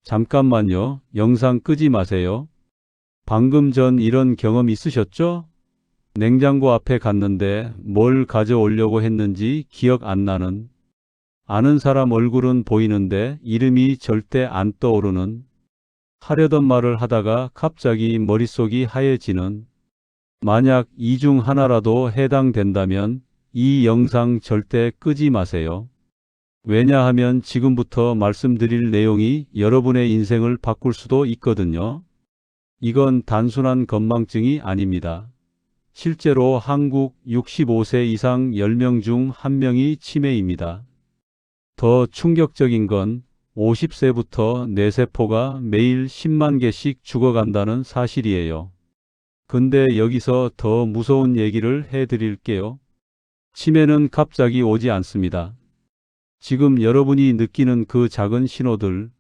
잠깐만요. 영상 끄지 마세요. 방금 전 이런 경험 있으셨죠? 냉장고 앞에 갔는데 뭘 가져오려고 했는지 기억 안 나는, 아는 사람 얼굴은 보이는데 이름이 절대 안 떠오르는, 하려던 말을 하다가 갑자기 머릿속이 하얘지는. 만약 이 중 하나라도 해당된다면 이 영상 절대 끄지 마세요. 왜냐하면 지금부터 말씀드릴 내용이 여러분의 인생을 바꿀 수도 있거든요. 이건 단순한 건망증이 아닙니다. 실제로 한국 65세 이상 10명 중 1명이 치매입니다. 더 충격적인 건 50세부터 뇌세포가 매일 10만 개씩 죽어간다는 사실이에요. 근데 여기서 더 무서운 얘기를 해드릴게요. 치매는 갑자기 오지 않습니다. 지금 여러분이 느끼는 그 작은 신호들,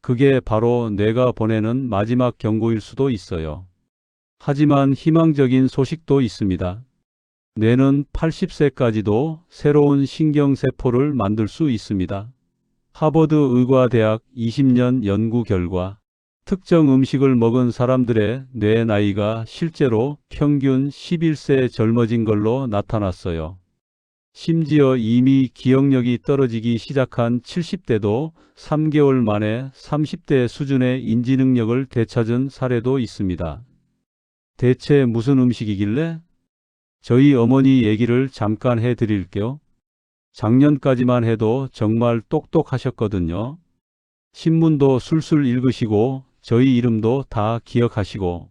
그게 바로 뇌가 보내는 마지막 경고일 수도 있어요. 하지만 희망적인 소식도 있습니다. 뇌는 80세까지도 새로운 신경세포를 만들 수 있습니다. 하버드 의과대학 20년 연구 결과, 특정 음식을 먹은 사람들의 뇌 나이가 실제로 평균 11세 젊어진 걸로 나타났어요. 심지어 이미 기억력이 떨어지기 시작한 70대도 3개월 만에 30대 수준의 인지 능력을 되찾은 사례도 있습니다. 대체 무슨 음식이길래? 저희 어머니 얘기를 잠깐 해드릴게요. 작년까지만 해도 정말 똑똑하셨거든요. 신문도 술술 읽으시고 저희 이름도 다 기억하시고.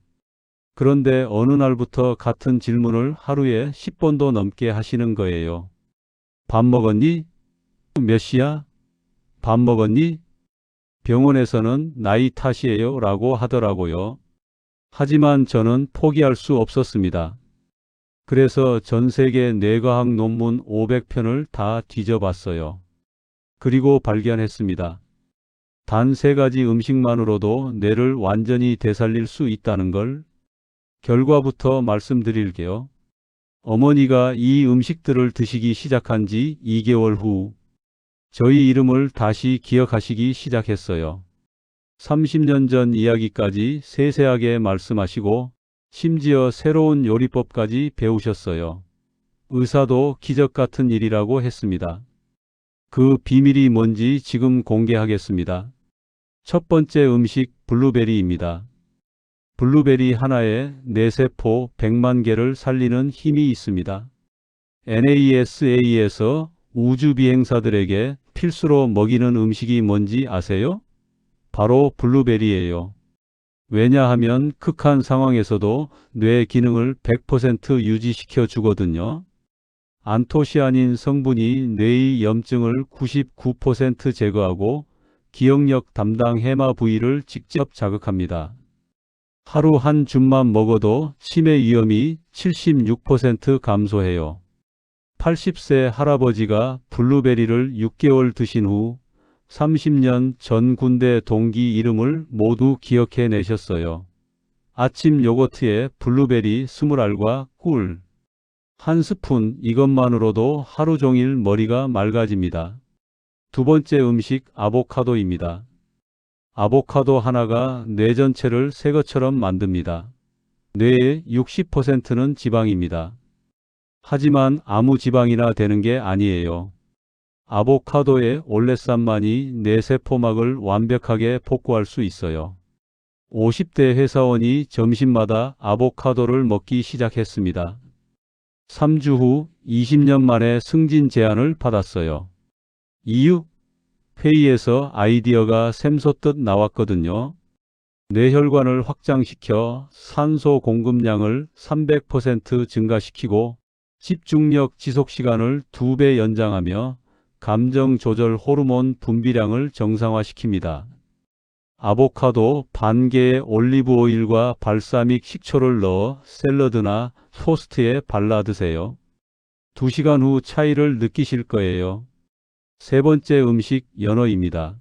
그런데 어느 날부터 같은 질문을 하루에 10번도 넘게 하시는 거예요. 밥 먹었니? 몇 시야? 밥 먹었니? 병원에서는 나이 탓이에요 라고 하더라고요. 하지만 저는 포기할 수 없었습니다. 그래서 전 세계 뇌과학 논문 500편을 다 뒤져봤어요. 그리고 발견했습니다. 단 3가지 음식만으로도 뇌를 완전히 되살릴 수 있다는 걸. 결과부터 말씀드릴게요. 어머니가 이 음식들을 드시기 시작한 지 2개월 후 저희 이름을 다시 기억하시기 시작했어요. 30년 전 이야기까지 세세하게 말씀하시고 심지어 새로운 요리법까지 배우셨어요. 의사도 기적 같은 일이라고 했습니다. 그 비밀이 뭔지 지금 공개하겠습니다. 첫 번째 음식 블루베리입니다. 블루베리 하나에 뇌세포 100만 개를 살리는 힘이 있습니다. NASA에서 우주비행사들에게 필수로 먹이는 음식이 뭔지 아세요? 바로 블루베리예요. 왜냐하면 극한 상황에서도 뇌 기능을 100% 유지시켜 주거든요. 안토시아닌 성분이 뇌의 염증을 99% 제거하고 기억력 담당 해마 부위를 직접 자극합니다. 하루 한 줌만 먹어도 치매 위험이 76% 감소해요. 80세 할아버지가 블루베리를 6개월 드신 후 30년 전 군대 동기 이름을 모두 기억해 내셨어요. 아침 요거트에 블루베리 20알과 꿀 한 스푼, 이것만으로도 하루 종일 머리가 맑아집니다. 두 번째 음식 아보카도입니다. 아보카도 하나가 뇌 전체를 새 것처럼 만듭니다. 뇌의 60%는 지방입니다. 하지만 아무 지방이나 되는 게 아니에요. 아보카도의 올레산만이 뇌세포막을 완벽하게 복구할 수 있어요. 50대 회사원이 점심마다 아보카도를 먹기 시작했습니다. 3주 후 20년 만에 승진 제안을 받았어요. 이유? 회의에서 아이디어가 샘솟듯 나왔거든요. 뇌혈관을 확장시켜 산소 공급량을 300% 증가시키고 집중력 지속시간을 2배 연장하며 감정 조절 호르몬 분비량을 정상화시킵니다. 아보카도 반 개에 올리브 오일과 발사믹 식초를 넣어 샐러드나 토스트에 발라 드세요. 2시간 후 차이를 느끼실 거예요. 세 번째 음식 연어입니다.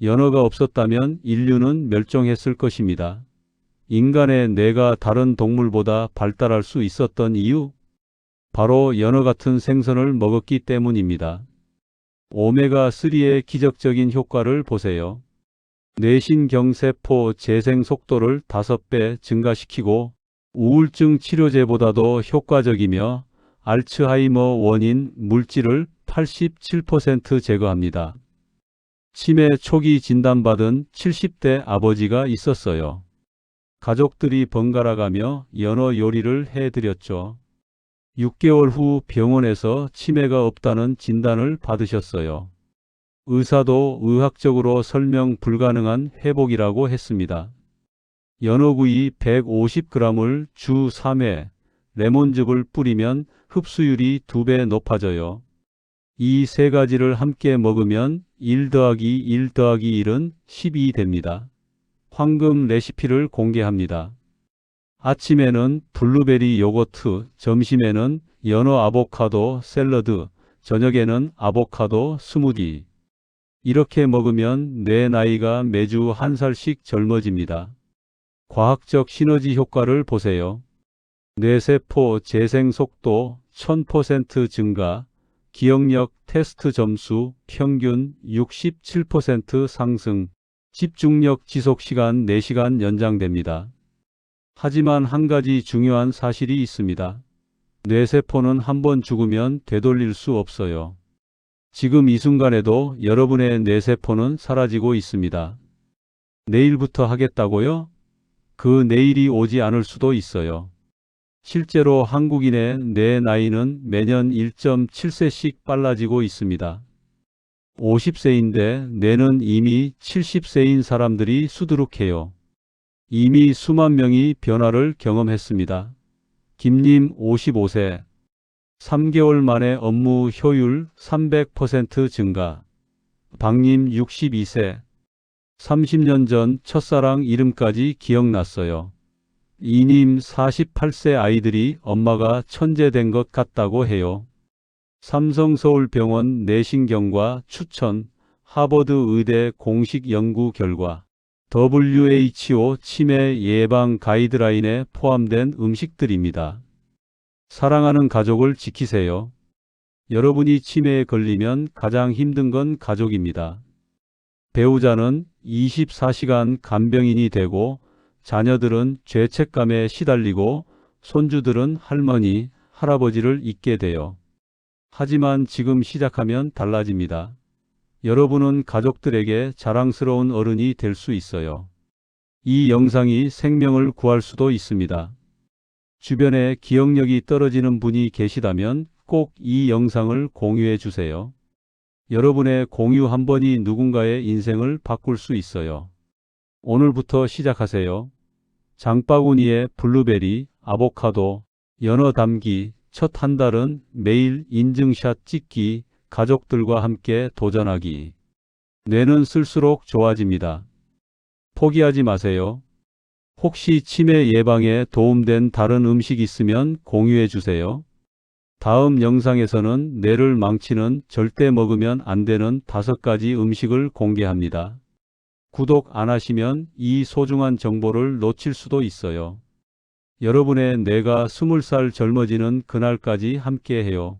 연어가 없었다면 인류는 멸종했을 것입니다. 인간의 뇌가 다른 동물보다 발달할 수 있었던 이유? 바로 연어 같은 생선을 먹었기 때문입니다. 오메가3의 기적적인 효과를 보세요. 뇌신경세포 재생 속도를 5배 증가시키고 우울증 치료제보다도 효과적이며 알츠하이머 원인 물질을 87% 제거합니다. 치매 초기 진단받은 70대 아버지가 있었어요. 가족들이 번갈아가며 연어 요리를 해드렸죠. 6개월 후 병원에서 치매가 없다는 진단을 받으셨어요. 의사도 의학적으로 설명 불가능한 회복이라고 했습니다. 연어구이 150g을 주 3회, 레몬즙을 뿌리면 흡수율이 2배 높아져요. 이 세 가지를 함께 먹으면 1 더하기 1 더하기 1은 12 됩니다. 황금 레시피를 공개합니다. 아침에는 블루베리 요거트, 점심에는 연어 아보카도 샐러드, 저녁에는 아보카도 스무디. 이렇게 먹으면 뇌 나이가 매주 1살씩 젊어집니다. 과학적 시너지 효과를 보세요. 뇌세포 재생 속도 1000% 증가, 기억력 테스트 점수 평균 67% 상승, 집중력 지속 시간 4시간 연장됩니다. 하지만 한 가지 중요한 사실이 있습니다. 뇌세포는 한번 죽으면 되돌릴 수 없어요. 지금 이 순간에도 여러분의 뇌세포는 사라지고 있습니다. 내일부터 하겠다고요? 그 내일이 오지 않을 수도 있어요. 실제로 한국인의 뇌 나이는 매년 1.7세씩 빨라지고 있습니다. 50세인데 뇌는 이미 70세인 사람들이 수두룩해요. 이미 수만 명이 변화를 경험했습니다. 김님 55세. 3개월 만에 업무 효율 300% 증가. 박님 62세. 30년 전 첫사랑 이름까지 기억났어요. 이님 48세 아이들이 엄마가 천재된 것 같다고 해요. 삼성서울병원 뇌신경과 추천, 하버드 의대 공식 연구 결과, WHO 치매 예방 가이드라인에 포함된 음식들입니다. 사랑하는 가족을 지키세요. 여러분이 치매에 걸리면 가장 힘든 건 가족입니다. 배우자는 24시간 간병인이 되고 자녀들은 죄책감에 시달리고 손주들은 할머니, 할아버지를 잊게 돼요. 하지만 지금 시작하면 달라집니다. 여러분은 가족들에게 자랑스러운 어른이 될 수 있어요. 이 영상이 생명을 구할 수도 있습니다. 주변에 기억력이 떨어지는 분이 계시다면 꼭 이 영상을 공유해 주세요. 여러분의 공유 한 번이 누군가의 인생을 바꿀 수 있어요. 오늘부터 시작하세요. 장바구니에 블루베리, 아보카도, 연어 담기, 첫 한 달은 매일 인증샷 찍기, 가족들과 함께 도전하기. 뇌는 쓸수록 좋아집니다. 포기하지 마세요. 혹시 치매 예방에 도움된 다른 음식 있으면 공유해 주세요. 다음 영상에서는 뇌를 망치는 절대 먹으면 안 되는 5가지 음식을 공개합니다. 구독 안 하시면 이 소중한 정보를 놓칠 수도 있어요. 여러분의 뇌가 20살 젊어지는 그날까지 함께해요.